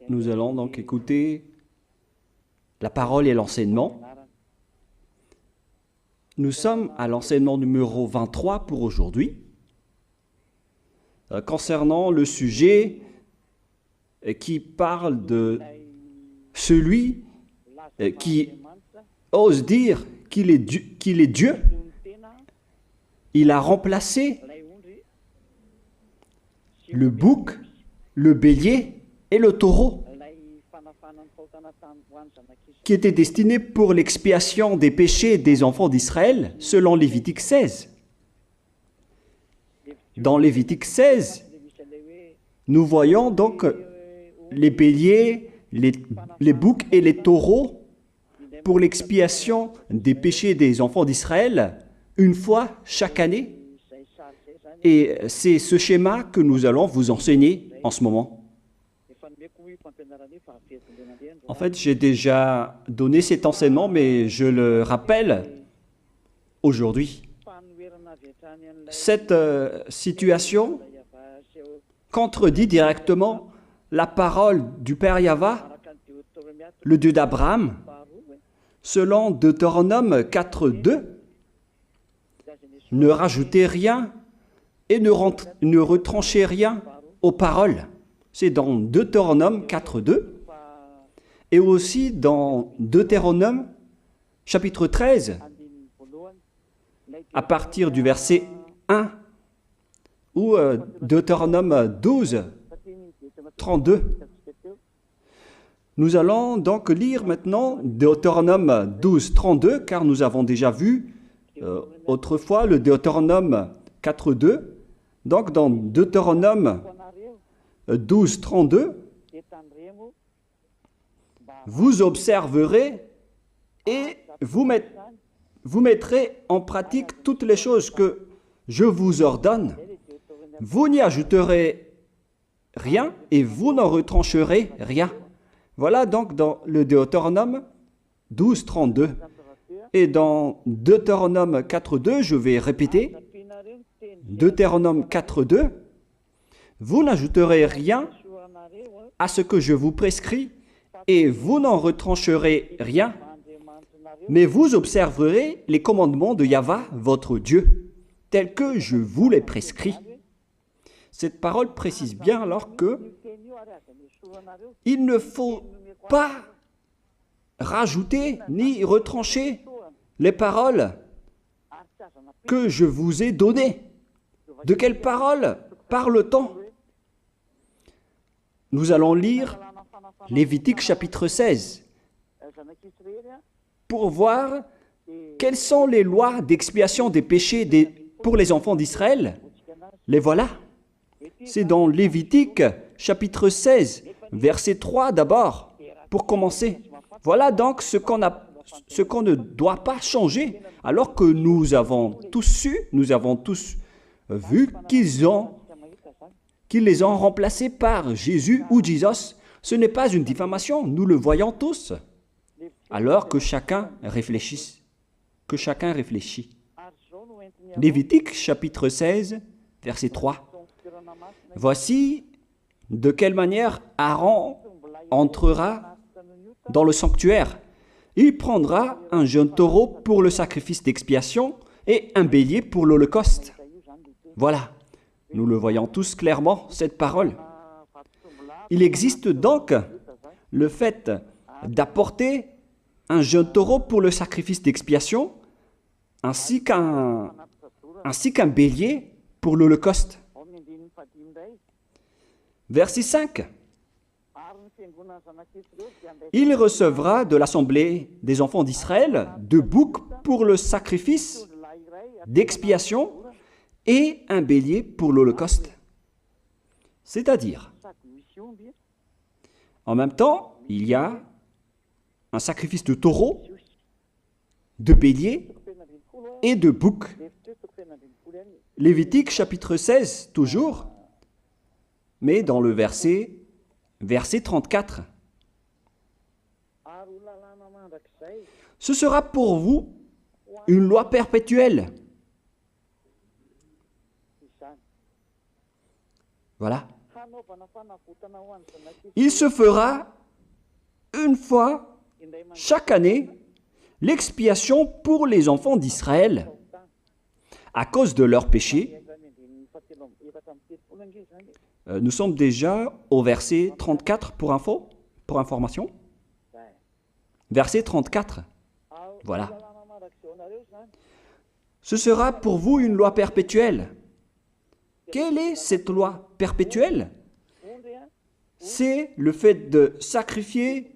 Nous allons donc écouter la parole et l'enseignement. Nous sommes à l'enseignement numéro 23 pour aujourd'hui, concernant le sujet qui parle de celui qui ose dire qu'il est Dieu. Il a remplacé le bouc, le bélier et le taureau, qui étaient destinés pour l'expiation des péchés des enfants d'Israël, selon Lévitique 16. Dans Lévitique 16, nous voyons donc les béliers, les boucs et les taureaux pour l'expiation des péchés des enfants d'Israël, une fois chaque année. Et c'est ce schéma que nous allons vous enseigner en ce moment. En fait, j'ai déjà donné cet enseignement, mais je le rappelle aujourd'hui. Cette situation contredit directement la parole du Père Yahva, le Dieu d'Abraham, selon Deutéronome 4.2. Ne rajoutez rien et ne retranchez rien aux paroles. C'est dans Deutéronome 4.2 et aussi dans Deutéronome chapitre 13, à partir du verset 1, ou Deutéronome 12, 32. Nous allons donc lire maintenant Deutéronome 12, 32, car nous avons déjà vu autrefois le Deutéronome 4.2. Donc dans Deutéronome 12, 32, vous observerez et vous mettrez en pratique toutes les choses que je vous ordonne. Vous n'y ajouterez rien et vous n'en retrancherez rien. Voilà donc dans le Deutéronome 12, 32. Et dans Deutéronome 4.2, je vais répéter, Deutéronome 4.2, vous n'ajouterez rien à ce que je vous prescris et vous n'en retrancherez rien, mais vous observerez les commandements de Yahva, votre Dieu, tels que je vous les prescris. Cette parole précise bien alors que il ne faut pas rajouter ni retrancher les paroles que je vous ai données. De quelles paroles parle-t-on? Nous allons lire Lévitique chapitre 16 pour voir quelles sont les lois d'expiation des péchés pour les enfants d'Israël. Les voilà. C'est dans Lévitique chapitre 16, verset 3 d'abord, pour commencer. Voilà donc ce qu'on ne doit pas changer, alors que nous avons tous su, nous avons tous vu qu'ils les ont remplacés par Jésus ou Jesus. Ce n'est pas une diffamation, nous le voyons tous. Alors que chacun réfléchisse, Lévitique chapitre 16, verset 3. Voici de quelle manière Aaron entrera dans le sanctuaire. Il prendra un jeune taureau pour le sacrifice d'expiation et un bélier pour l'holocauste. Voilà, nous le voyons tous clairement, cette parole. Il existe donc le fait d'apporter un jeune taureau pour le sacrifice d'expiation, ainsi qu'un bélier pour l'holocauste. Verset 5. Il recevra de l'assemblée des enfants d'Israël 2 boucs pour le sacrifice d'expiation et un bélier pour l'holocauste. C'est-à-dire, en même temps, il y a un sacrifice de taureau, de bélier et de bouc. Lévitique chapitre 16, toujours, mais dans le verset 34. Ce sera pour vous une loi perpétuelle. Voilà. Il se fera une fois chaque année l'expiation pour les enfants d'Israël à cause de leurs péchés. Nous sommes déjà au verset 34 pour information. Verset 34. Voilà. Ce sera pour vous une loi perpétuelle. Quelle est cette loi perpétuelle? C'est le fait de sacrifier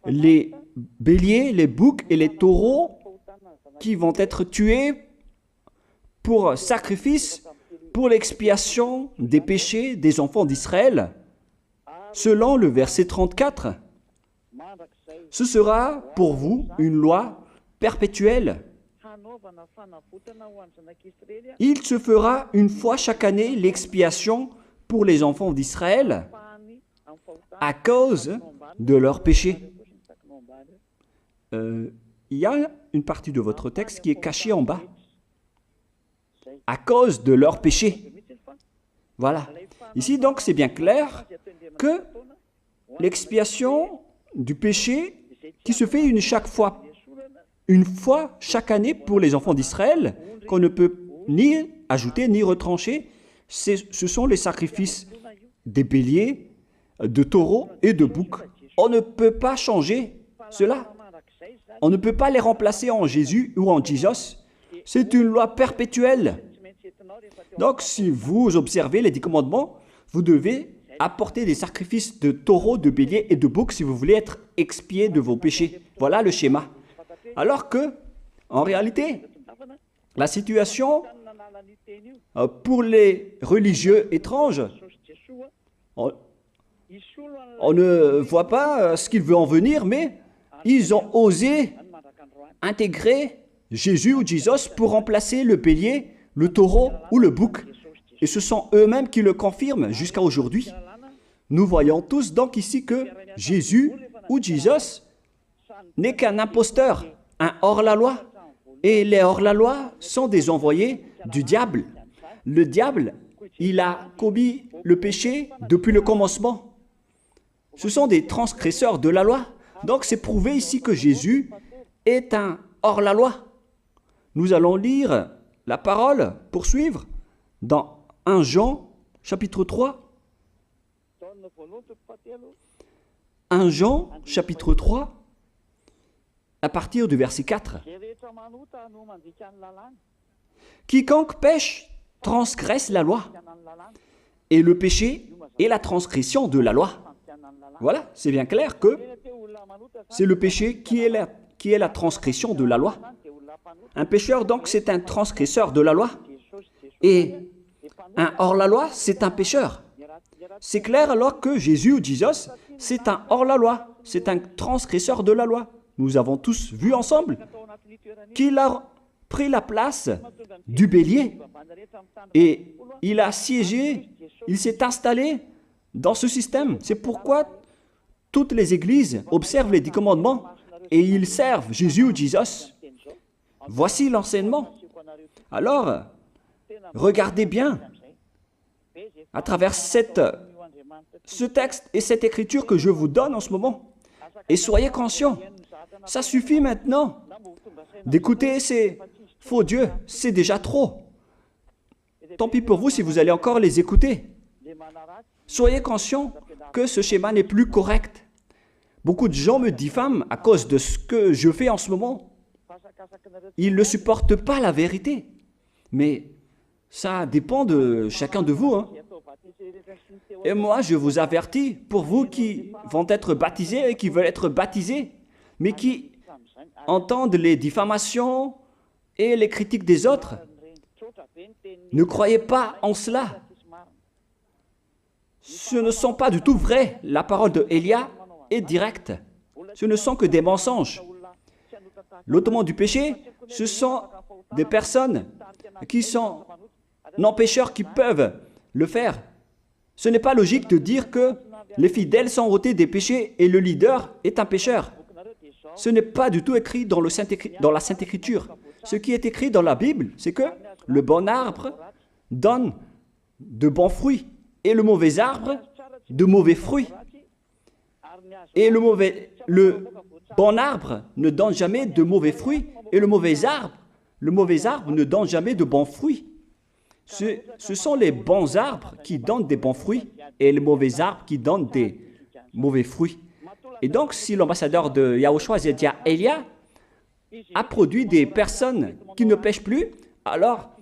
les béliers, les boucs et les taureaux qui vont être tués pour sacrifice, pour l'expiation des péchés des enfants d'Israël. Selon le verset 34, ce sera pour vous une loi perpétuelle. Il se fera une fois chaque année l'expiation pour les enfants d'Israël à cause de leurs péchés. Il y a une partie de votre texte qui est cachée en bas. À cause de leurs péchés. Voilà. Ici, donc, c'est bien clair que l'expiation du péché qui se fait une fois chaque année pour les enfants d'Israël, qu'on ne peut ni ajouter ni retrancher, ce sont les sacrifices des béliers, de taureaux et de boucs. On ne peut pas changer cela. On ne peut pas les remplacer en Jésus ou en Jesus. C'est une loi perpétuelle. Donc, si vous observez les 10 commandements, vous devez apporter des sacrifices de taureaux, de béliers et de boucs si vous voulez être expié de vos péchés. Voilà le schéma. Alors que, en réalité, la situation pour les religieux étranges, on ne voit pas ce qu'il veut en venir, mais ils ont osé intégrer Jésus ou Jesus pour remplacer le bélier, le taureau ou le bouc. Et ce sont eux-mêmes qui le confirment jusqu'à aujourd'hui. Nous voyons tous donc ici que Jésus ou Jesus n'est qu'un imposteur, un hors-la-loi. Et les hors-la-loi sont des envoyés du diable. Le diable, il a commis le péché depuis le commencement. Ce sont des transgresseurs de la loi. Donc c'est prouvé ici que Jésus est un hors-la-loi. Nous allons lire la parole, poursuivre, dans 1 Jean, chapitre 3. 1 Jean, chapitre 3, à partir du verset 4. Quiconque pêche transgresse la loi, et le péché est la transgression de la loi. Voilà, c'est bien clair que c'est le péché qui est la transgression de la loi. Un pécheur, donc, c'est un transgresseur de la loi. Et un hors-la-loi, c'est un pécheur. C'est clair alors que Jésus ou Jesus, c'est un hors-la-loi, c'est un transgresseur de la loi. Nous avons tous vu ensemble qu'il a pris la place du bélier et il a siégé, il s'est installé dans ce système. C'est pourquoi toutes les églises observent les 10 commandements et ils servent Jésus ou Jesus. Voici l'enseignement. Alors, regardez bien à travers ce texte et cette écriture que je vous donne en ce moment. Et soyez conscients, ça suffit maintenant d'écouter ces faux dieux, c'est déjà trop. Tant pis pour vous si vous allez encore les écouter. Soyez conscients que ce schéma n'est plus correct. Beaucoup de gens me diffament à cause de ce que je fais en ce moment. Ils ne supportent pas la vérité. Mais ça dépend de chacun de vous. Et moi, je vous avertis, pour vous qui vont être baptisés et qui veulent être baptisés, mais qui entendent les diffamations et les critiques des autres, ne croyez pas en cela. Ce ne sont pas du tout vrai. La parole de Élia est directe. Ce ne sont que des mensonges. L'ôtement du péché, ce sont des personnes qui sont non-pécheurs qui peuvent le faire. Ce n'est pas logique de dire que les fidèles sont ôtés des péchés et le leader est un pécheur. Ce n'est pas du tout écrit dans la Sainte Écriture. Ce qui est écrit dans la Bible, c'est que le bon arbre donne de bons fruits et le mauvais arbre de mauvais fruits. Et le bon arbre ne donne jamais de mauvais fruits et le mauvais arbre ne donne jamais de bons fruits. Ce sont les bons arbres qui donnent des bons fruits et les mauvais arbres qui donnent des mauvais fruits. Et donc, si l'ambassadeur de Yahushua, Zedia Elia, a produit des personnes qui ne pêchent plus, alors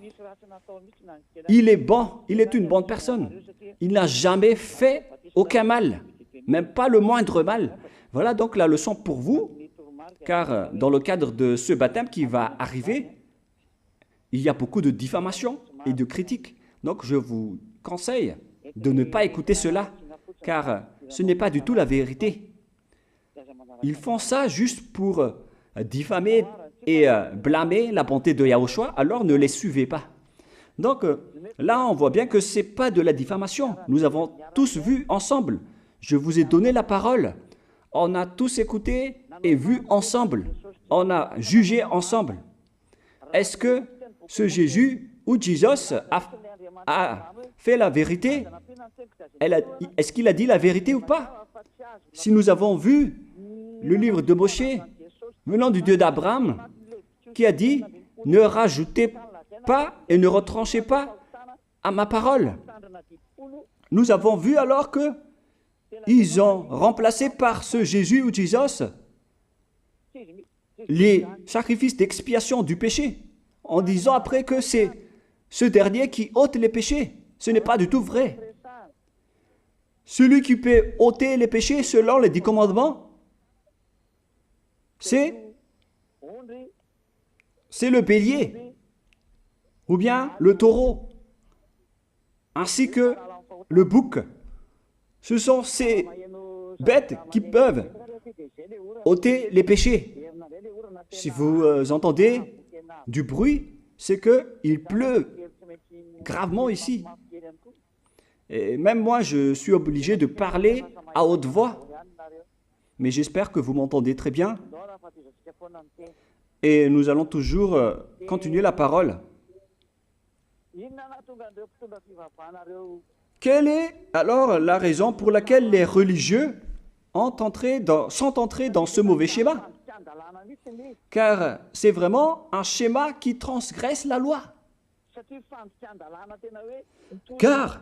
il est bon, il est une bonne personne. Il n'a jamais fait aucun mal, même pas le moindre mal. Voilà donc la leçon pour vous, car dans le cadre de ce baptême qui va arriver, il y a beaucoup de diffamation et de critiques. Donc je vous conseille de ne pas écouter cela, car ce n'est pas du tout la vérité. Ils font ça juste pour diffamer et blâmer la bonté de Yahushua, alors ne les suivez pas. Donc là, on voit bien que ce n'est pas de la diffamation. Nous avons tous vu ensemble. Je vous ai donné la parole. On a tous écouté et vu ensemble. On a jugé ensemble. Est-ce que ce Jésus ou Jésus a fait la vérité? Est-ce qu'il a dit la vérité ou pas? Si nous avons vu le livre de Moïse, venant du Dieu d'Abraham, qui a dit « Ne rajoutez pas et ne retranchez pas à ma parole ». Nous avons vu alors que ils ont remplacé par ce Jésus ou Jésus les sacrifices d'expiation du péché, en disant après que c'est ce dernier qui ôte les péchés. Ce n'est pas du tout vrai. Celui qui peut ôter les péchés selon les 10 commandements, c'est le bélier, ou bien le taureau, ainsi que le bouc. Ce sont ces bêtes qui peuvent ôter les péchés. Si vous entendez du bruit, c'est qu'il pleut gravement ici. Et même moi, je suis obligé de parler à haute voix. Mais j'espère que vous m'entendez très bien. Et nous allons toujours continuer la parole. Quelle est alors la raison pour laquelle les religieux sont entrés dans ce mauvais schéma? Car c'est vraiment un schéma qui transgresse la loi. Car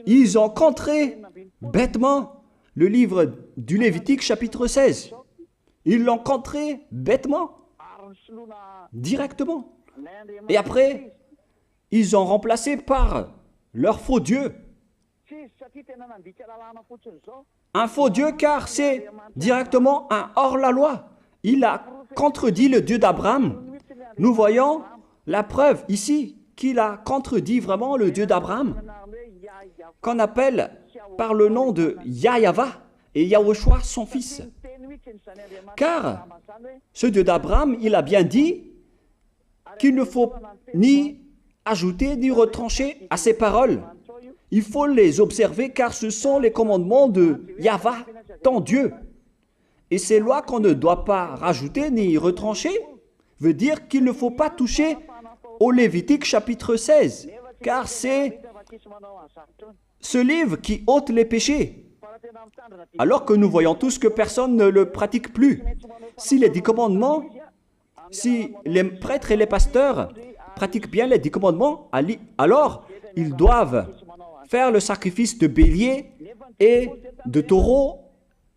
ils ont contré bêtement le livre du Lévitique chapitre 16. Ils l'ont contré bêtement, directement. Et après, ils ont remplacé par leur faux Dieu. Un faux Dieu car c'est directement un hors-la-loi. Il a contredit le Dieu d'Abraham. Nous voyons la preuve ici qu'il a contredit vraiment le Dieu d'Abraham, qu'on appelle par le nom de Yahava et Yahushua son fils. Car ce Dieu d'Abraham, il a bien dit qu'il ne faut ni ajouter ni retrancher à ses paroles. Il faut les observer car ce sont les commandements de Yahva, ton Dieu. Et ces lois qu'on ne doit pas rajouter ni retrancher veut dire qu'il ne faut pas toucher au Lévitique chapitre 16, car c'est ce livre qui ôte les péchés. Alors que nous voyons tous que personne ne le pratique plus. Si les 10 commandements, si les prêtres et les pasteurs pratiquent bien les 10 commandements, alors ils doivent faire le sacrifice de bélier et de taureau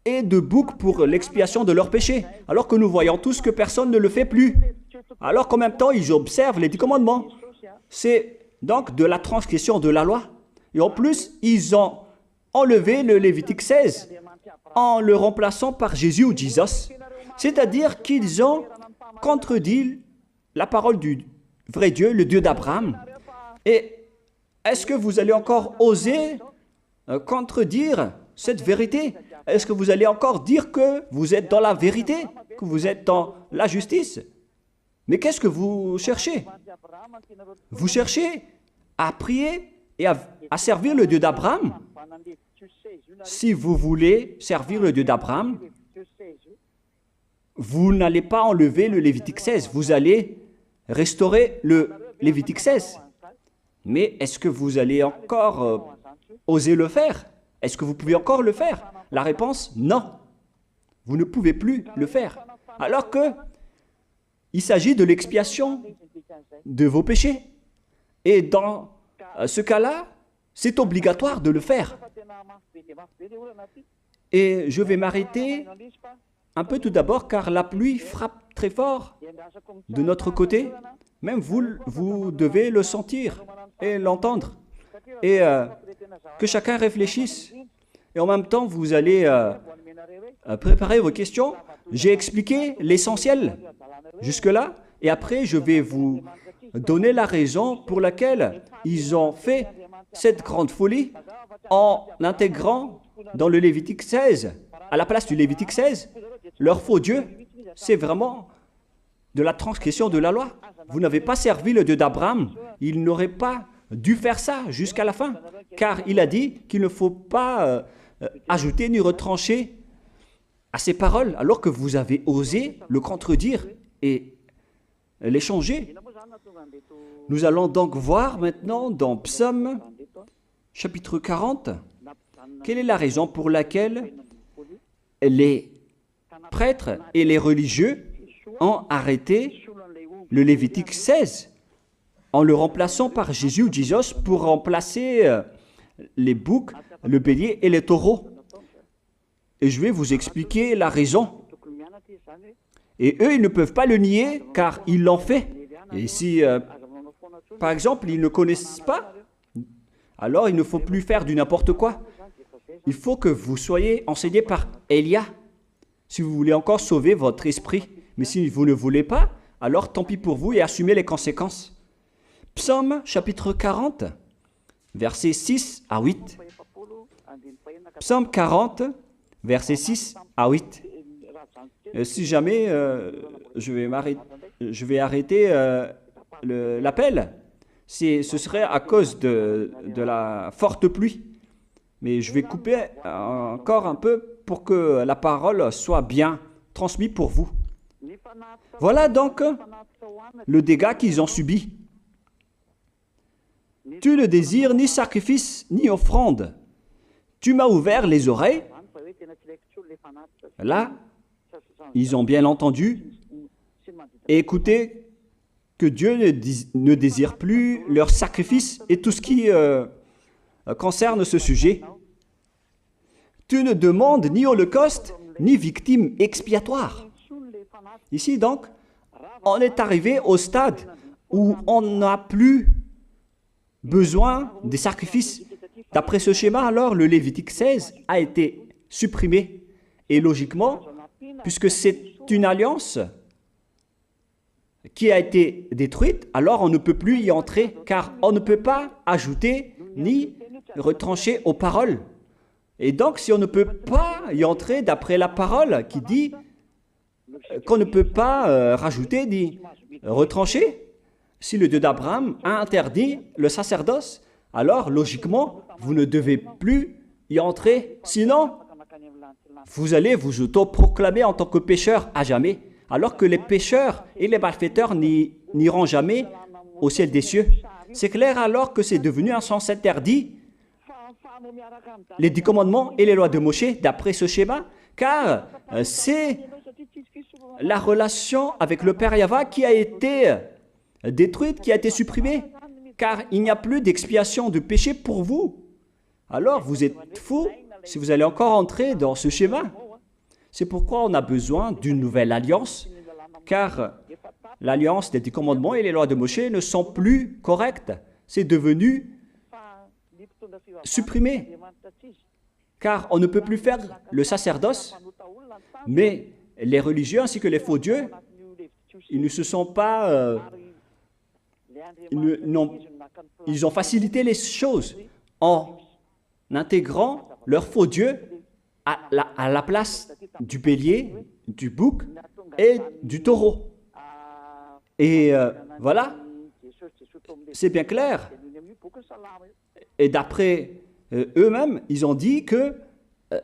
et de bouc pour l'expiation de leurs péchés. Alors que nous voyons tous que personne ne le fait plus. Alors qu'en même temps, ils observent les 10 commandements. C'est donc de la transgression de la loi. Et en plus, ils ont enlevé le Lévitique 16 en le remplaçant par Jésus ou Jesus. C'est-à-dire qu'ils ont contredit la parole du vrai Dieu, le Dieu d'Abraham. Et est-ce que vous allez encore oser contredire cette vérité? Est-ce que vous allez encore dire que vous êtes dans la vérité, que vous êtes dans la justice? Mais qu'est-ce que vous cherchez? Vous cherchez à prier et à servir le Dieu d'Abraham. Si vous voulez servir le Dieu d'Abraham, vous n'allez pas enlever le Lévitique 16, vous allez restaurer le Lévitique 16. Mais est-ce que vous allez encore oser le faire? Est-ce que vous pouvez encore le faire? La réponse, non. Vous ne pouvez plus le faire. Alors que il s'agit de l'expiation de vos péchés. Et dans ce cas-là, c'est obligatoire de le faire. Et je vais m'arrêter un peu tout d'abord car la pluie frappe très fort de notre côté. Même vous devez le sentir et l'entendre. Et que chacun réfléchisse. Et en même temps, vous allez préparer vos questions. J'ai expliqué l'essentiel jusque-là. Et après, je vais vous donner la raison pour laquelle ils ont fait cette grande folie en intégrant dans le Lévitique 16, à la place du Lévitique 16, leur faux Dieu. C'est vraiment de la transgression de la loi. Vous n'avez pas servi le Dieu d'Abraham. Il n'aurait pas dû faire ça jusqu'à la fin, car il a dit qu'il ne faut pas ajouter ni retrancher à ses paroles, alors que vous avez osé le contredire et les changer. Nous allons donc voir maintenant dans Psaume chapitre 40, quelle est la raison pour laquelle les prêtres et les religieux ont arrêté le Lévitique 16 en le remplaçant par Jésus ou Jesus pour remplacer les boucs, le bélier et les taureaux. Et je vais vous expliquer la raison. Et eux, ils ne peuvent pas le nier car ils l'ont fait. Et si, par exemple, ils ne connaissent pas, alors il ne faut plus faire du n'importe quoi. Il faut que vous soyez enseigné par Élia, si vous voulez encore sauver votre esprit. Mais si vous ne voulez pas, alors tant pis pour vous et assumez les conséquences. Psaume chapitre 40, versets 6 à 8. Psaume 40, versets 6 à 8. Si jamais je vais arrêter l'appel, ce serait à cause de la forte pluie. Mais je vais couper encore un peu pour que la parole soit bien transmise pour vous. Voilà donc le dégât qu'ils ont subi. Tu ne désires ni sacrifice ni offrande. Tu m'as ouvert les oreilles. Là, ils ont bien entendu et écouté que Dieu ne désire plus leur sacrifice et tout ce qui concerne ce sujet. Tu ne demandes ni holocauste, ni victime expiatoire. Ici donc, on est arrivé au stade où on n'a plus besoin des sacrifices. D'après ce schéma, alors, le Lévitique 16 a été supprimé. Et logiquement, puisque c'est une alliance qui a été détruite, alors on ne peut plus y entrer, car on ne peut pas ajouter ni retrancher aux paroles. Et donc, si on ne peut pas y entrer d'après la parole qui dit qu'on ne peut pas rajouter ni retrancher, si le Dieu d'Abraham a interdit le sacerdoce, alors logiquement, vous ne devez plus y entrer. Sinon, vous allez vous autoproclamer en tant que pécheur à jamais, alors que les pécheurs et les malfaiteurs n'iront jamais au ciel des cieux. C'est clair alors que c'est devenu un sens interdit, les 10 commandements et les lois de Moïse, d'après ce schéma, car c'est la relation avec le Père Yahva qui a été détruite, qui a été supprimée, car il n'y a plus d'expiation de péché pour vous. Alors vous êtes fous si vous allez encore entrer dans ce schéma. C'est pourquoi on a besoin d'une nouvelle alliance, car l'alliance des 10 commandements et les lois de Moïse ne sont plus correctes. C'est devenu supprimé, car on ne peut plus faire le sacerdoce, mais les religieux ainsi que les faux dieux, ils ne se sont pas... ils ont facilité les choses en intégrant leur faux dieu à la place du bélier, du bouc et du taureau. Et voilà, c'est bien clair. Et d'après eux-mêmes, ils ont dit que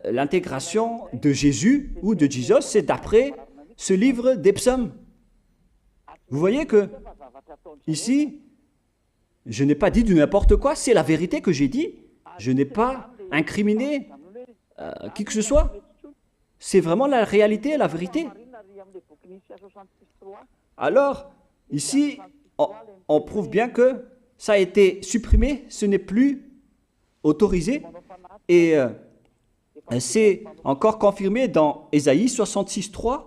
l'intégration de Jésus ou de Jesus, c'est d'après ce livre des psaumes. Vous voyez que ici, Je n'ai pas dit du n'importe quoi, c'est la vérité que j'ai dit. Je n'ai pas incriminé qui que ce soit. C'est vraiment la réalité et la vérité. Alors, ici, on prouve bien que ça a été supprimé, ce n'est plus autorisé. Et c'est encore confirmé dans Ésaïe 66.3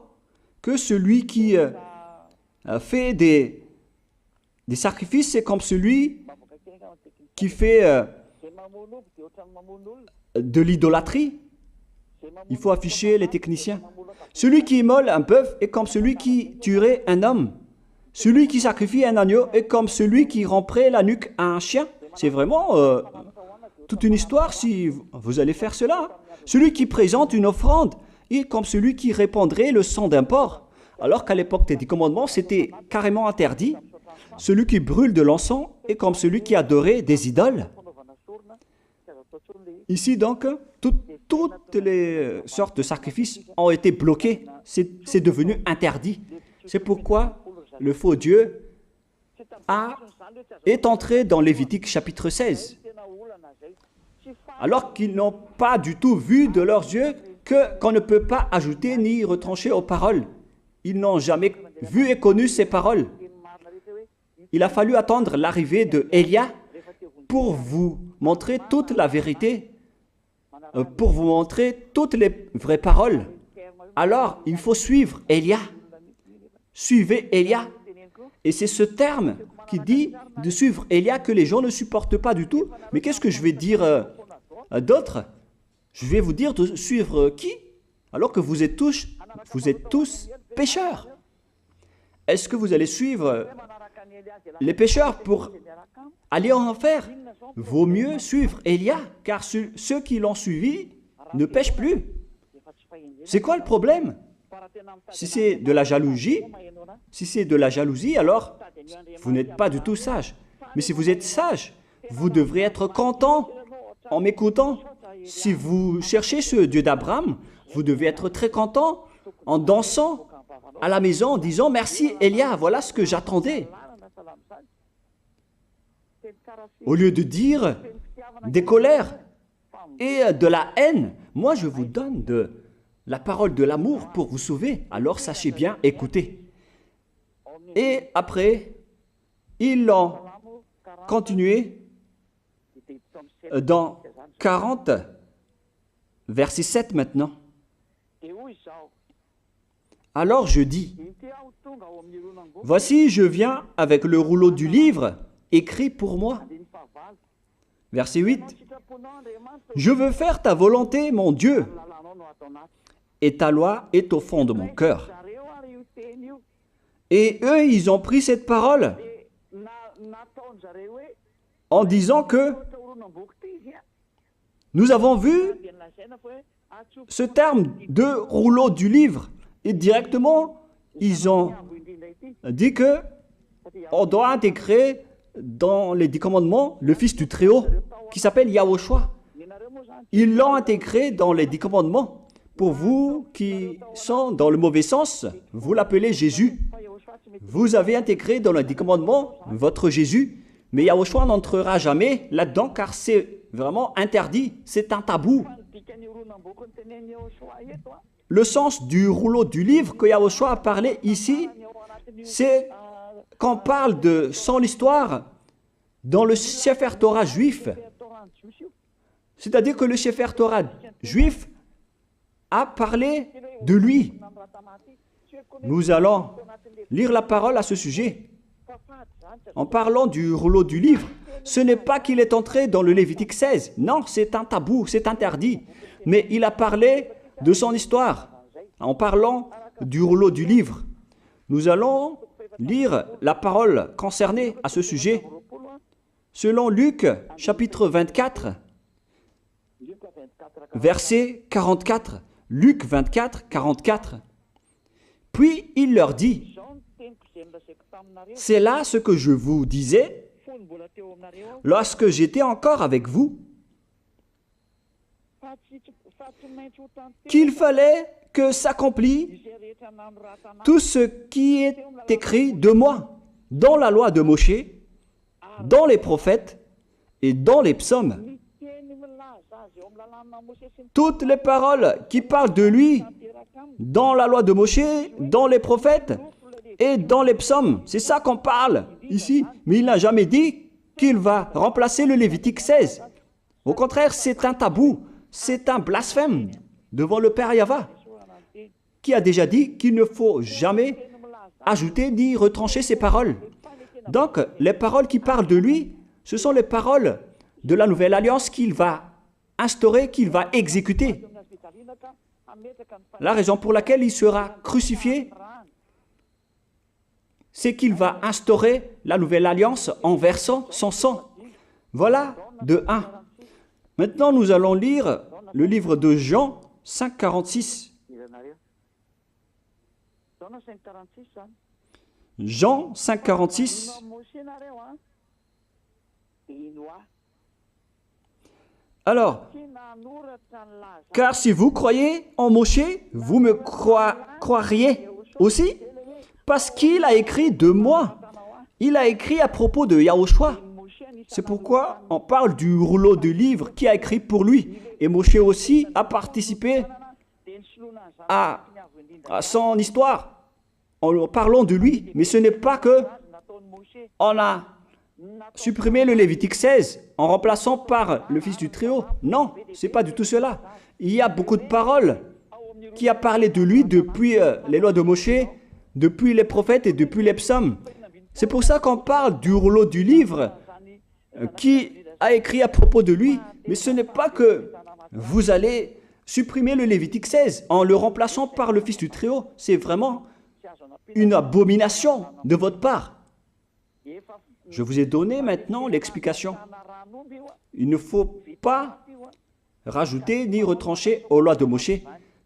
que celui qui fait des sacrifices, c'est comme celui qui fait de l'idolâtrie. Il faut afficher les techniciens. Celui qui immole un bœuf est comme celui qui tuerait un homme. Celui qui sacrifie un agneau est comme celui qui ramperait la nuque à un chien. C'est vraiment toute une histoire si vous allez faire cela. Celui qui présente une offrande est comme celui qui répandrait le sang d'un porc. Alors qu'à l'époque des 10 commandements, c'était carrément interdit. Celui qui brûle de l'encens est comme celui qui adorait des idoles. Ici donc, toutes les sortes de sacrifices ont été bloqués. C'est devenu interdit. C'est pourquoi le faux Dieu est entré dans Lévitique chapitre 16. Alors qu'ils n'ont pas du tout vu de leurs yeux qu'on ne peut pas ajouter ni retrancher aux paroles. Ils n'ont jamais vu et connu ces paroles. Il a fallu attendre l'arrivée de Élia pour vous montrer toute la vérité, pour vous montrer toutes les vraies paroles. Alors, il faut suivre Élia. Suivez Élia. Et c'est ce terme qui dit de suivre Élia que les gens ne supportent pas du tout. Mais qu'est-ce que je vais dire d'autre? Je vais vous dire de suivre qui? Alors que vous êtes tous pécheurs. Est-ce que vous allez suivre les pécheurs pour aller en enfer? Vaut mieux suivre Élia, car ceux qui l'ont suivi ne pêchent plus. C'est quoi le problème? Si c'est de la jalousie, alors vous n'êtes pas du tout sage. Mais si vous êtes sage, vous devrez être content en m'écoutant. Si vous cherchez ce Dieu d'Abraham, vous devez être très content en dansant à la maison en disant « Merci Élia, voilà ce que j'attendais ». Au lieu de dire des colères et de la haine, moi je vous donne de la parole de l'amour pour vous sauver. Alors sachez bien écouter. Et après, ils l'ont continué dans 40, verset 7 maintenant. Alors je dis, voici je viens avec le rouleau du livre écrit pour moi. Verset 8, je veux faire ta volonté, mon Dieu, et ta loi est au fond de mon cœur. Et eux, ils ont pris cette parole en disant que nous avons vu ce terme de rouleau du livre. Et directement, ils ont dit que on doit intégrer dans les 10 commandements le Fils du Très-Haut qui s'appelle Yahushua. Ils l'ont intégré dans les 10 commandements. Pour vous qui sont dans le mauvais sens, vous l'appelez Jésus. Vous avez intégré dans les 10 commandements votre Jésus, mais Yahushua n'entrera jamais là-dedans car c'est vraiment interdit, c'est un tabou. Le sens du rouleau du livre que Yahushua a parlé ici, c'est qu'on parle de son histoire dans le Sefer Torah juif. C'est-à-dire que le Sefer Torah juif a parlé de lui. Nous allons lire la parole à ce sujet. En parlant du rouleau du livre, ce n'est pas qu'il est entré dans le Lévitique 16. Non, c'est un tabou, c'est interdit. Mais il a parlé de son histoire. En parlant du rouleau du livre, nous allons lire la parole concernée à ce sujet. Selon Luc, chapitre 24, verset 44. Luc 24, 44. Puis il leur dit, « C'est là ce que je vous disais lorsque j'étais encore avec vous, qu'il fallait que s'accomplisse tout ce qui est écrit de moi dans la loi de Moïse, dans les prophètes et dans les psaumes. Toutes les paroles qui parlent de lui, dans la loi de Moshe, dans les prophètes et dans les psaumes. C'est ça qu'on parle ici. Mais il n'a jamais dit qu'il va remplacer le Lévitique 16. Au contraire, c'est un tabou, c'est un blasphème devant le Père Yahva, qui a déjà dit qu'il ne faut jamais ajouter ni retrancher ses paroles. Donc, les paroles qui parlent de lui, ce sont les paroles de la nouvelle alliance qu'il va instaurer, qu'il va exécuter. La raison pour laquelle il sera crucifié, c'est qu'il va instaurer la nouvelle alliance en versant son sang. Voilà de 1. Maintenant, nous allons lire le livre de Jean 5,46. Jean 5,46. Alors, car si vous croyez en Moshe, vous me croiriez aussi, parce qu'il a écrit de moi. Il a écrit à propos de Yahushua. C'est pourquoi on parle du rouleau de livres qui a écrit pour lui. Et Moshe aussi a participé à son histoire en parlant de lui. Mais ce n'est pas que on a supprimé le Lévitique 16 en remplaçant par le fils du Très-Haut. Non, ce n'est pas du tout cela. Il y a beaucoup de paroles qui a parlé de lui depuis les lois de Moshe, depuis les prophètes et depuis les psaumes. C'est pour ça qu'on parle du rouleau du livre qui a écrit à propos de lui. Mais ce n'est pas que vous allez supprimer le Lévitique 16 en le remplaçant par le fils du Très-Haut. C'est vraiment une abomination de votre part. Je vous ai donné maintenant l'explication. Il ne faut pas rajouter ni retrancher aux lois de Moshe.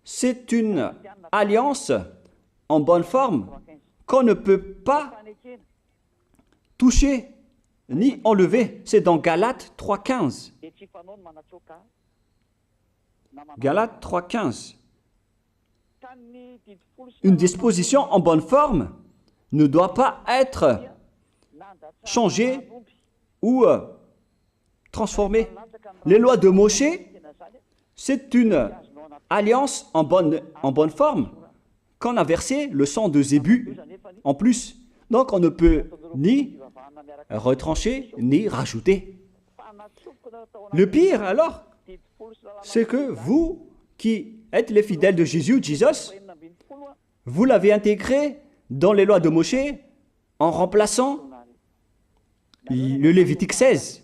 C'est une alliance en bonne forme qu'on ne peut pas toucher ni enlever. C'est dans Galates 3,15. Galates 3,15. Une disposition en bonne forme ne doit pas être changée ou transformée. Les lois de Moshe, c'est une alliance en bonne forme qu'on a versé le sang de Zébu en plus. Donc on ne peut ni retrancher ni rajouter. Le pire alors, c'est que vous qui êtes les fidèles de Jésus, vous l'avez intégré dans les lois de Moshe en remplaçant le Lévitique 16.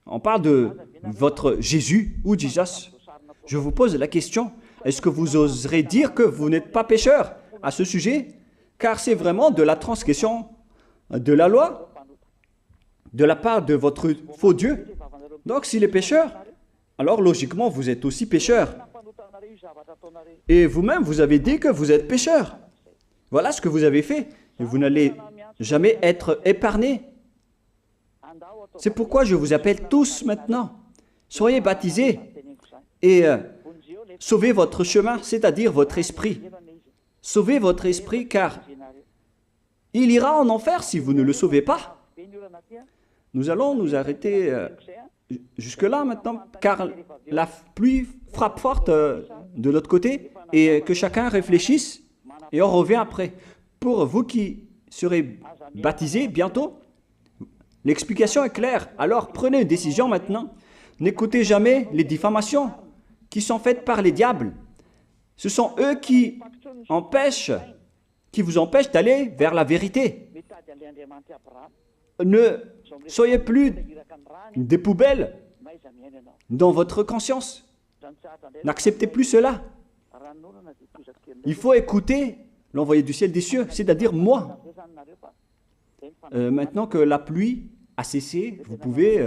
On parle de votre Jésus ou Jesus. Je vous pose la question, est-ce que vous oserez dire que vous n'êtes pas pécheur à ce sujet? Car c'est vraiment de la transgression de la loi de la part de votre faux Dieu. Donc s'il est pécheur, alors logiquement vous êtes aussi pécheur. Et vous-même, vous avez dit que vous êtes pécheur. Voilà ce que vous avez fait. Et vous n'allez jamais être épargné. C'est pourquoi je vous appelle tous maintenant. Soyez baptisés et sauvez votre chemin, c'est-à-dire votre esprit. Sauvez votre esprit car il ira en enfer si vous ne le sauvez pas. Nous allons nous arrêter jusque-là maintenant car la pluie frappe forte de l'autre côté et que chacun réfléchisse et on revient après. Pour vous qui serez baptisés bientôt, l'explication est claire. Alors prenez une décision maintenant. N'écoutez jamais les diffamations qui sont faites par les diables. Ce sont eux qui vous empêchent d'aller vers la vérité. Ne soyez plus des poubelles dans votre conscience. N'acceptez plus cela. Il faut écouter l'envoyé du ciel des cieux, c'est-à-dire moi. Maintenant que la pluie a cessé, vous pouvez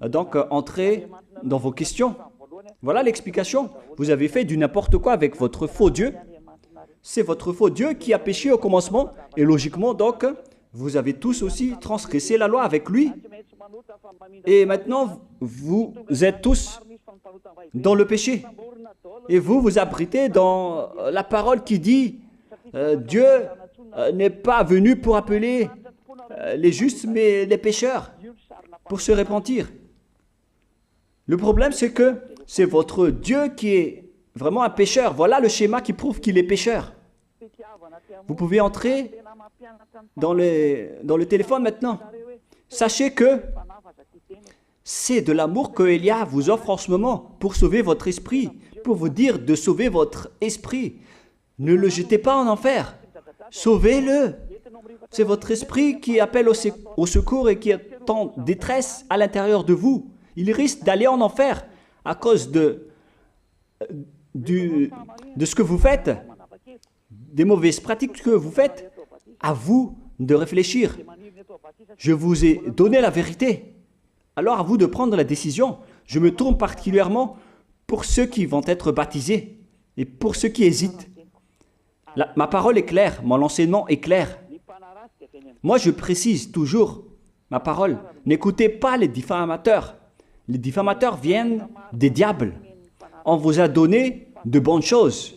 donc entrer dans vos questions. Voilà l'explication. Vous avez fait du n'importe quoi avec votre faux Dieu. C'est votre faux Dieu qui a péché au commencement et logiquement donc vous avez tous aussi transgressé la loi avec lui. Et maintenant vous êtes tous dans le péché. Et vous vous abritez dans la parole qui dit Dieu n'est pas venu pour appeler les justes, mais les pécheurs, pour se repentir. Le problème, c'est que c'est votre Dieu qui est vraiment un pécheur. Voilà le schéma qui prouve qu'il est pécheur. Vous pouvez entrer dans le téléphone maintenant. Sachez que c'est de l'amour que Elia vous offre en ce moment pour sauver votre esprit, pour vous dire de sauver votre esprit. Ne le jetez pas en enfer. Sauvez-le. C'est votre esprit qui appelle au secours et qui est en détresse à l'intérieur de vous. Il risque d'aller en enfer à cause de ce que vous faites, des mauvaises pratiques que vous faites. À vous de réfléchir. Je vous ai donné la vérité. Alors à vous de prendre la décision. Je me tourne particulièrement pour ceux qui vont être baptisés et pour ceux qui hésitent. Ma parole est claire, mon enseignement est clair. Moi, je précise toujours ma parole. N'écoutez pas les diffamateurs. Les diffamateurs viennent des diables. On vous a donné de bonnes choses.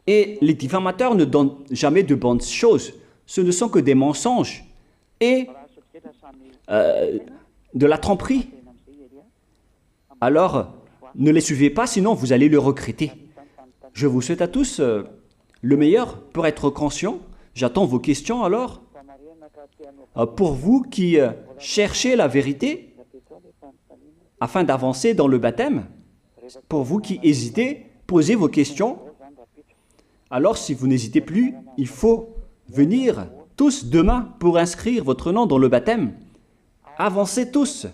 Et les diffamateurs ne donnent jamais de bonnes choses. Ce ne sont que des mensonges et de la tromperie. Alors, ne les suivez pas, sinon vous allez le regretter. Je vous souhaite à tous le meilleur pour être conscient. J'attends vos questions alors. Pour vous qui cherchez la vérité afin d'avancer dans le baptême, pour vous qui hésitez, posez vos questions. Alors, si vous n'hésitez plus, il faut venir tous demain pour inscrire votre nom dans le baptême. Avancez tous.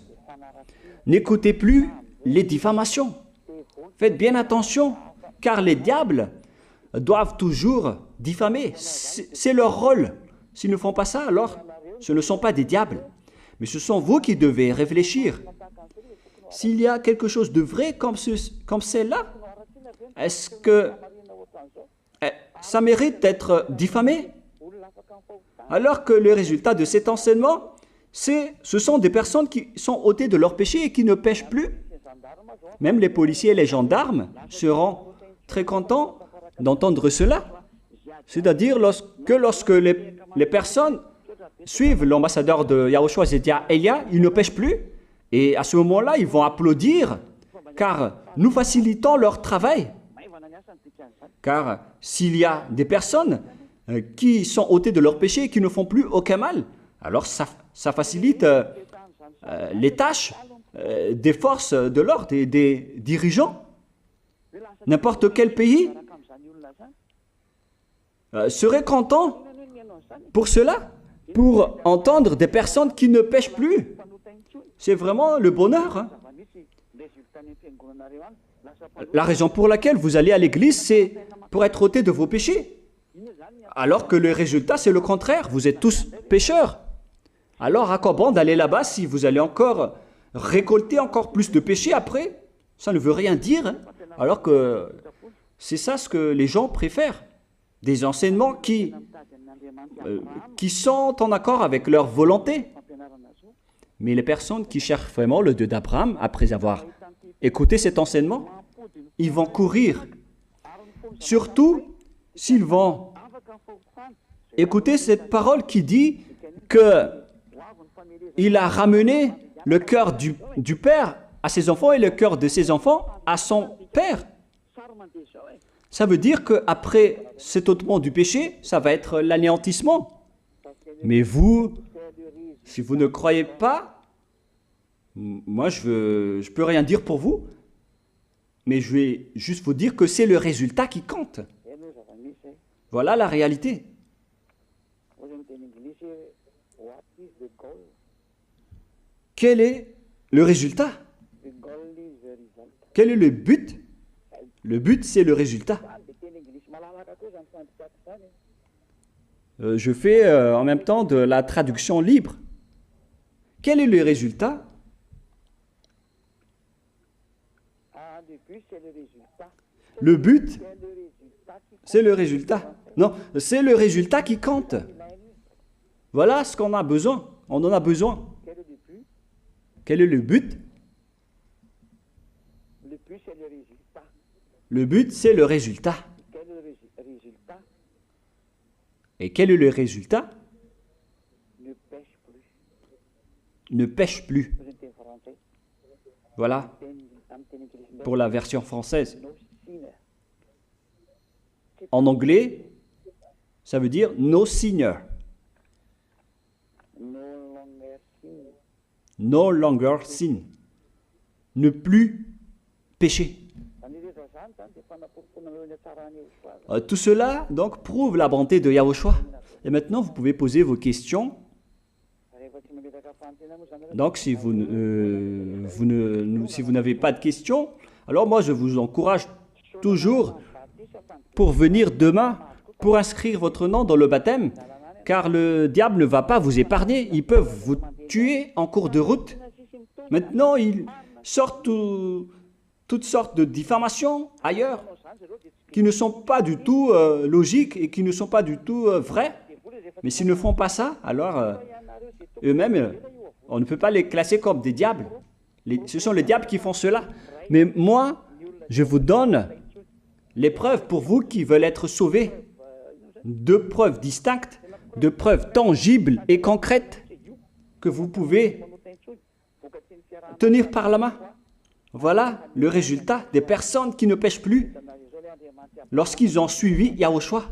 N'écoutez plus les diffamations. Faites bien attention, car les diables doivent toujours diffamer. C'est leur rôle. S'ils ne font pas ça, alors ce ne sont pas des diables. Mais ce sont vous qui devez réfléchir. S'il y a quelque chose de vrai comme celle-là, est-ce que ça mérite d'être diffamé? Alors que le résultat de cet enseignement, ce sont des personnes qui sont ôtées de leur péché et qui ne pêchent plus. Même les policiers et les gendarmes seront très contents d'entendre cela. C'est-à-dire lorsque les personnes suivent l'ambassadeur de Yahushua, c'est-à-dire Elia, ils ne pêchent plus. Et à ce moment-là, ils vont applaudir, car nous facilitons leur travail. Car s'il y a des personnes qui sont ôtées de leur péché et qui ne font plus aucun mal, alors ça facilite les tâches des forces de l'ordre et des dirigeants. N'importe quel pays serait content pour cela, pour entendre des personnes qui ne pêchent plus. C'est vraiment le bonheur. Hein. La raison pour laquelle vous allez à l'église, c'est pour être ôté de vos péchés. Alors que le résultat, c'est le contraire. Vous êtes tous pécheurs. Alors à quoi bon d'aller là-bas si vous allez encore récolter encore plus de péchés après? Ça ne veut rien dire. Hein. Alors que c'est ça ce que les gens préfèrent. Des enseignements qui sont en accord avec leur volonté. Mais les personnes qui cherchent vraiment le Dieu d'Abraham, après avoir écouté cet enseignement, ils vont courir. Surtout s'ils vont écouter cette parole qui dit qu'il a ramené le cœur du père à ses enfants et le cœur de ses enfants à son père. Ça veut dire qu'après cet ôtement du péché, ça va être l'anéantissement. Mais vous, si vous ne croyez pas, moi je peux rien dire pour vous, mais je vais juste vous dire que c'est le résultat qui compte. Voilà la réalité. Quel est le résultat? Quel est le but? Le but, c'est le résultat. Je fais en même temps de la traduction libre. Quel est le résultat? Le but, c'est le résultat. Non, c'est le résultat qui compte. Voilà ce qu'on a besoin. On en a besoin. Quel est le but? Le but, c'est le résultat. Et quel est le résultat? ne pêche plus. Voilà pour la version française. En anglais, ça veut dire no sinner. No longer sin. Ne plus pécher. Tout cela donc prouve la bonté de Yahushua. Et maintenant, vous pouvez poser vos questions. Donc, si vous n'avez pas de questions, alors moi, je vous encourage toujours pour venir demain, pour inscrire votre nom dans le baptême, car le diable ne va pas vous épargner. Ils peuvent vous tuer en cours de route. Maintenant, ils sortent toutes sortes de diffamations ailleurs, qui ne sont pas du tout logiques et qui ne sont pas du tout vraies. Mais s'ils ne font pas ça, alors eux-mêmes, on ne peut pas les classer comme des diables. Ce sont les diables qui font cela. Mais moi, je vous donne les preuves pour vous qui veulent être sauvés. Deux preuves distinctes, deux preuves tangibles et concrètes que vous pouvez tenir par la main. Voilà le résultat des personnes qui ne pêchent plus lorsqu'ils ont suivi Yahushua.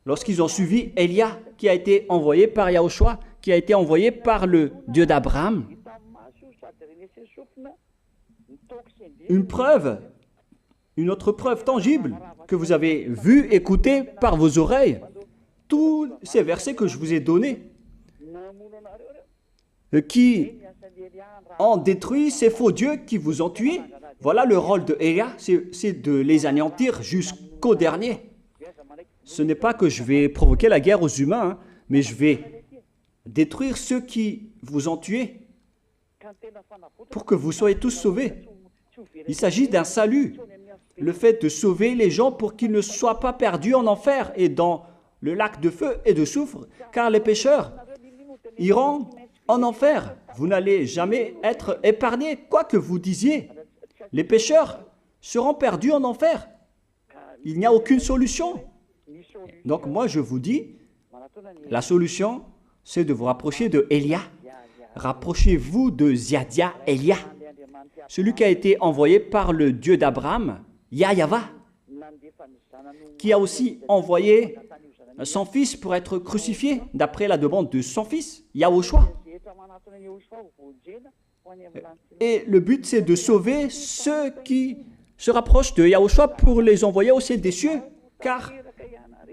Lorsqu'ils ont suivi Élia, qui a été envoyé par Yahushua, qui a été envoyé par le Dieu d'Abraham. Une preuve, une autre preuve tangible que vous avez vue, écoutée par vos oreilles. Tous ces versets que je vous ai donnés, qui ont détruit ces faux dieux qui vous ont tués. Voilà le rôle de Élia, c'est de les anéantir jusqu'au dernier. Ce n'est pas que je vais provoquer la guerre aux humains, hein, mais je vais détruire ceux qui vous ont tués pour que vous soyez tous sauvés. Il s'agit d'un salut, le fait de sauver les gens pour qu'ils ne soient pas perdus en enfer et dans le lac de feu et de soufre, car les pécheurs iront en enfer. Vous n'allez jamais être épargnés, quoi que vous disiez. Les pécheurs seront perdus en enfer. Il n'y a aucune solution. Donc moi je vous dis, la solution c'est de vous rapprocher de Élia. Rapprochez-vous de Ziadia Élia, celui qui a été envoyé par le Dieu d'Abraham, Yahava, qui a aussi envoyé son fils pour être crucifié d'après la demande de son fils, Yahushua. Et le but c'est de sauver ceux qui se rapprochent de Yahushua pour les envoyer au ciel des cieux, car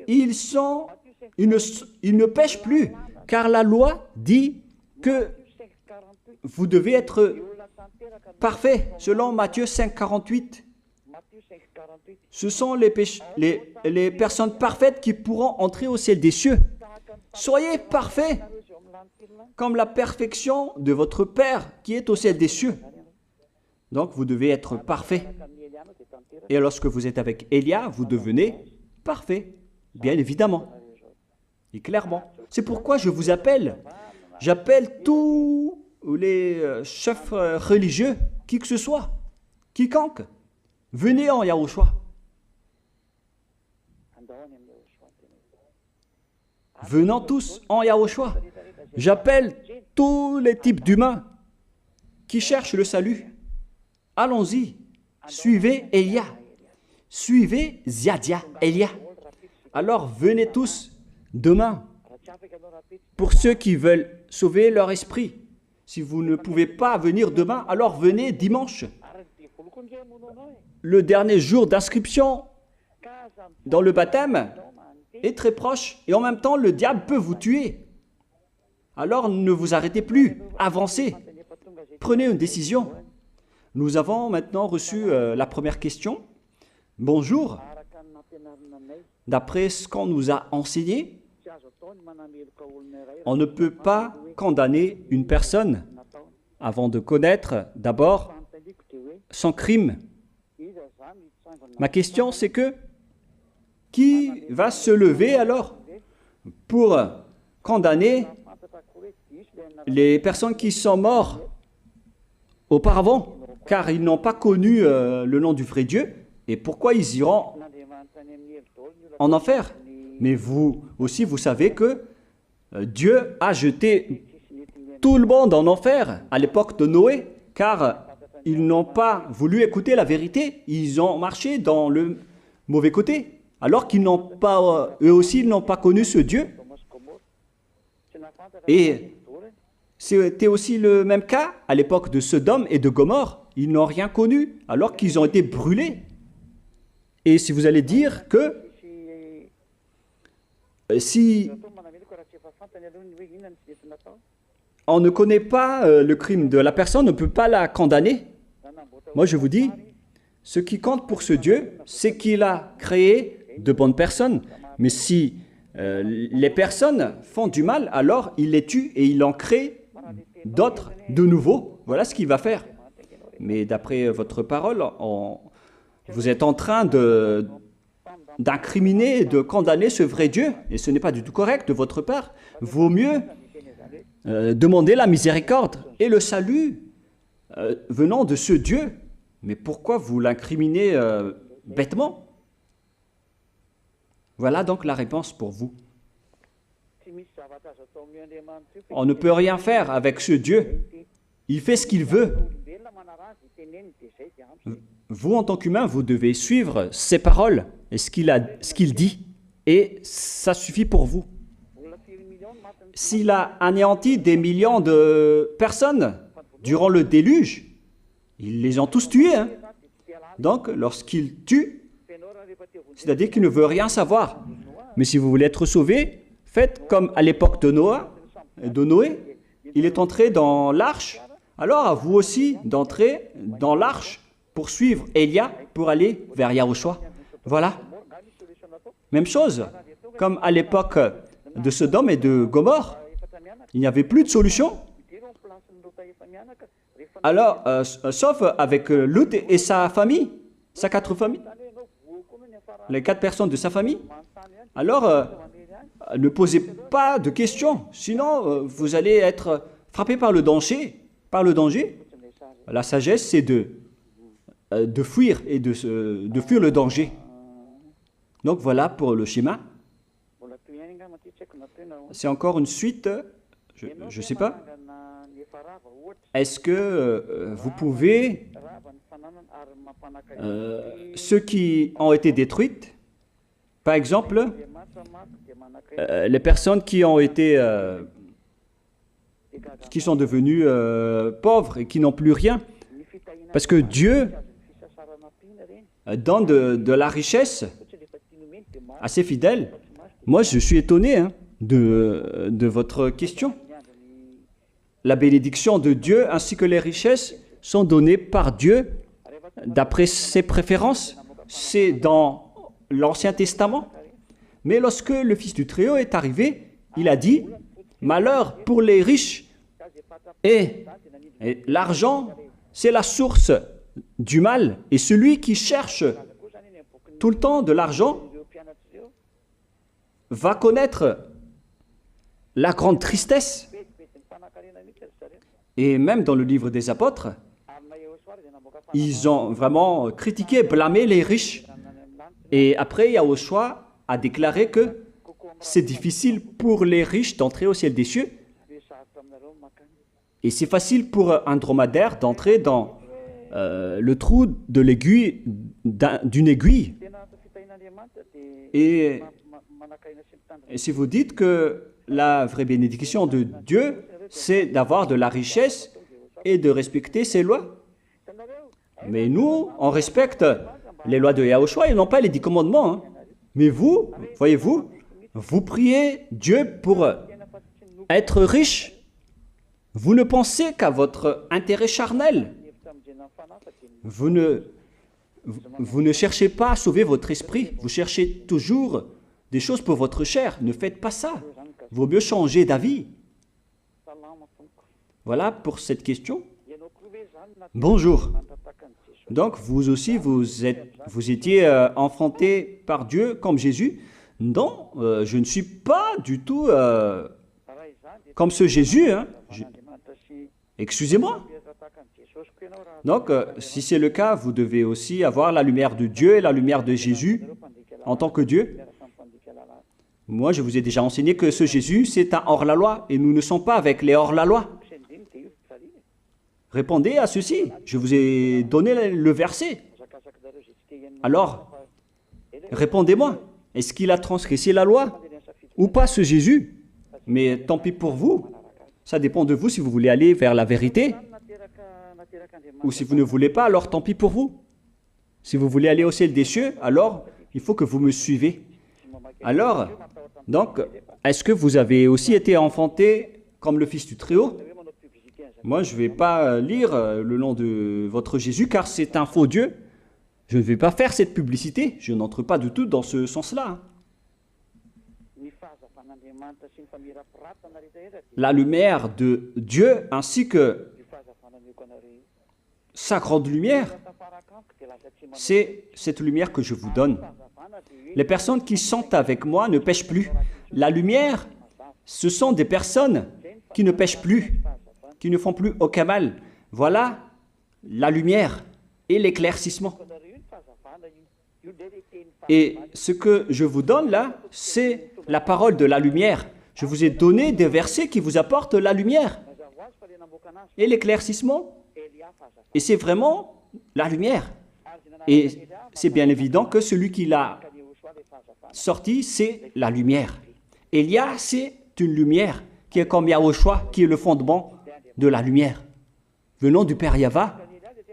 ils ne pêchent plus, car la loi dit que vous devez être parfait, selon Matthieu 5, 48. Ce sont les personnes parfaites qui pourront entrer au ciel des cieux. Soyez parfaits, comme la perfection de votre Père qui est au ciel des cieux. Donc vous devez être parfait. Et lorsque vous êtes avec Élia, vous devenez parfait. Bien évidemment. Et clairement. C'est pourquoi je vous appelle. J'appelle tous les chefs religieux, qui que ce soit, quiconque. Venez en Yahushua. Venons tous en Yahushua. J'appelle tous les types d'humains qui cherchent le salut. Allons-y. Suivez Élia. Suivez Ziadia Élia. Alors venez tous demain. Pour ceux qui veulent sauver leur esprit. Si vous ne pouvez pas venir demain, alors venez dimanche. Le dernier jour d'inscription dans le baptême est très proche et en même temps le diable peut vous tuer. Alors ne vous arrêtez plus, avancez, prenez une décision. Nous avons maintenant reçu la première question. Bonjour, d'après ce qu'on nous a enseigné, on ne peut pas condamner une personne avant de connaître d'abord son crime. Ma question c'est que, qui va se lever alors pour condamner les personnes qui sont mortes auparavant, car ils n'ont pas connu le nom du vrai Dieu, et pourquoi ils iront en enfer? Mais vous aussi, vous savez que Dieu a jeté tout le monde en enfer à l'époque de Noé, car ils n'ont pas voulu écouter la vérité. Ils ont marché dans le mauvais côté, alors qu'ils n'ont pas, eux aussi, ils n'ont pas connu ce Dieu. Et c'était aussi le même cas à l'époque de Sodome et de Gomorrhe. Ils n'ont rien connu, alors qu'ils ont été brûlés. Et si vous allez dire que si on ne connaît pas le crime de la personne, on ne peut pas la condamner. Moi, je vous dis, ce qui compte pour ce Dieu, c'est qu'il a créé de bonnes personnes. Mais si les personnes font du mal, alors il les tue et il en crée d'autres de nouveaux. Voilà ce qu'il va faire. Mais d'après votre parole, vous êtes en train d'incriminer, de condamner ce vrai Dieu. Et ce n'est pas du tout correct de votre part. Vaut mieux demander la miséricorde et le salut venant de ce Dieu. Mais pourquoi vous l'incriminez bêtement? Voilà donc la réponse pour vous. On ne peut rien faire avec ce Dieu. Il fait ce qu'il veut. Vous, en tant qu'humain, vous devez suivre ses paroles et ce qu'il dit. Et ça suffit pour vous. S'il a anéanti des millions de personnes durant le déluge, ils les ont tous tués. Hein. Donc, lorsqu'il tue, c'est-à-dire qu'il ne veut rien savoir. Mais si vous voulez être sauvé, faites comme à l'époque de Noé. Il est entré dans l'arche. Alors, à vous aussi d'entrer dans l'arche pour suivre Élia, pour aller vers Yahushua. Voilà. Même chose, comme à l'époque de Sodome et de Gomorre, il n'y avait plus de solution. Alors, sauf avec Lot et sa famille, sa 4 familles, les 4 personnes de sa famille. Alors, ne posez pas de questions, sinon vous allez être frappé par le danger. La sagesse, c'est de fuir et de fuir le danger. Donc voilà pour le schéma. C'est encore une suite, je ne sais pas. Est-ce que vous pouvez, ceux qui ont été détruites, par exemple, les personnes qui ont été, qui sont devenues pauvres et qui n'ont plus rien, parce que Dieu donne de la richesse à ses fidèles. Moi, je suis étonné de votre question. La bénédiction de Dieu ainsi que les richesses sont données par Dieu d'après ses préférences. C'est dans l'Ancien Testament. Mais lorsque le Fils du Très-Haut est arrivé, il a dit « Malheur pour les riches ». Et l'argent, c'est la source du mal. Et celui qui cherche tout le temps de l'argent va connaître la grande tristesse. Et même dans le livre des apôtres, ils ont vraiment critiqué, blâmé les riches. Et après, Yahushua a déclaré que c'est difficile pour les riches d'entrer au ciel des cieux. Et c'est facile pour un dromadaire d'entrer dans le trou de l'aiguille, d'une aiguille. Et si vous dites que la vraie bénédiction de Dieu, c'est d'avoir de la richesse et de respecter ses lois. Mais nous, on respecte les lois de Yahushua et non pas les 10 commandements. Hein. Mais vous, voyez-vous, vous priez Dieu pour être riche. Vous ne pensez qu'à votre intérêt charnel. Vous ne cherchez pas à sauver votre esprit. Vous cherchez toujours des choses pour votre chair. Ne faites pas ça. Vaut mieux changer d'avis. Voilà pour cette question. Bonjour. Donc, vous aussi, vous étiez enfanté par Dieu comme Jésus. Non, je ne suis pas du tout comme ce Jésus. Hein. Excusez-moi. Donc, si c'est le cas, vous devez aussi avoir la lumière de Dieu et la lumière de Jésus en tant que Dieu. Moi, je vous ai déjà enseigné que ce Jésus, c'est un hors-la-loi et nous ne sommes pas avec les hors-la-loi. Répondez à ceci. Je vous ai donné le verset. Alors, répondez-moi. Est-ce qu'il a transgressé la loi ou pas ce Jésus? Mais tant pis pour vous. Ça dépend de vous si vous voulez aller vers la vérité. Ou si vous ne voulez pas, alors tant pis pour vous. Si vous voulez aller au ciel des cieux, alors il faut que vous me suivez. Alors, donc, est-ce que vous avez aussi été enfanté comme le Fils du Très-Haut? Moi, je ne vais pas lire le nom de votre Jésus car c'est un faux Dieu. Je ne vais pas faire cette publicité. Je n'entre pas du tout dans ce sens-là. La lumière de Dieu ainsi que sa grande lumière, c'est cette lumière que je vous donne. Les personnes qui sont avec moi ne pêchent plus. La lumière, ce sont des personnes qui ne pêchent plus, qui ne font plus aucun mal. Voilà la lumière et l'éclaircissement. Et ce que je vous donne là, c'est la parole de la lumière. Je vous ai donné des versets qui vous apportent la lumière et l'éclaircissement. Et c'est vraiment la lumière. Et c'est bien évident que celui qui l'a sorti, c'est la lumière. Élia, c'est une lumière qui est comme Yahushua, qui est le fondement de la lumière, venant du Père Yahva,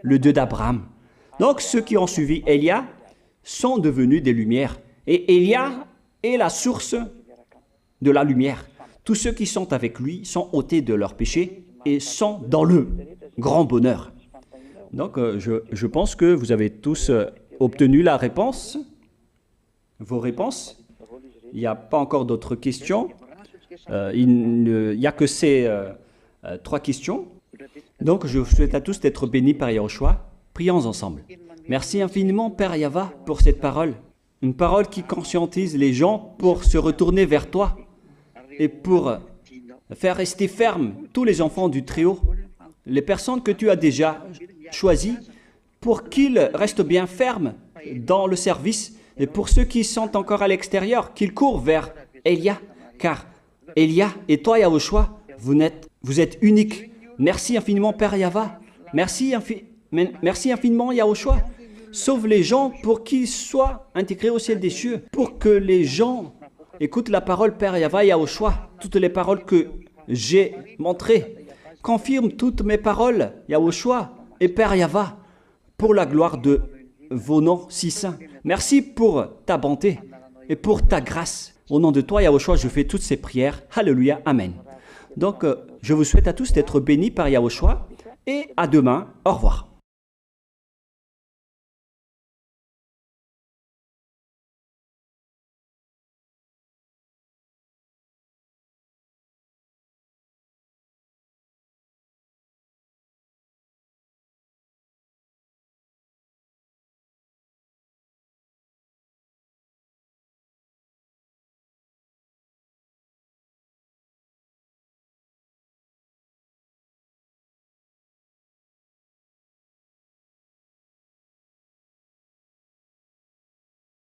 le Dieu d'Abraham. Donc ceux qui ont suivi Élia sont devenus des lumières. Et Élia est la source de la lumière. Tous ceux qui sont avec lui sont ôtés de leurs péchés et sont dans le grand bonheur. Donc je pense que vous avez tous obtenu la réponse, vos réponses. Il n'y a pas encore d'autres questions. Il n'y a que ces 3 questions. Donc je vous souhaite à tous d'être bénis par Yahushua. Prions ensemble. Merci infiniment, Père Yahva, pour cette parole. Une parole qui conscientise les gens pour se retourner vers toi et pour faire rester fermes tous les enfants du Très-Haut, les personnes que tu as déjà choisies, pour qu'ils restent bien fermes dans le service, et pour ceux qui sont encore à l'extérieur, qu'ils courent vers Élia, car Élia et toi, Yahushua, vous êtes uniques. Merci infiniment, Père Yahva. Merci infiniment, Yahushua. Sauve les gens pour qu'ils soient intégrés au ciel des cieux, pour que les gens écoutent la parole, Père Yahva, Yahushua, toutes les paroles que j'ai montrées. Confirme toutes mes paroles, Yahushua et Père Yahva, pour la gloire de vos noms si saints. Merci pour ta bonté et pour ta grâce. Au nom de toi, Yahushua, je fais toutes ces prières. Alléluia, Amen. Donc, je vous souhaite à tous d'être bénis par Yahushua et à demain. Au revoir.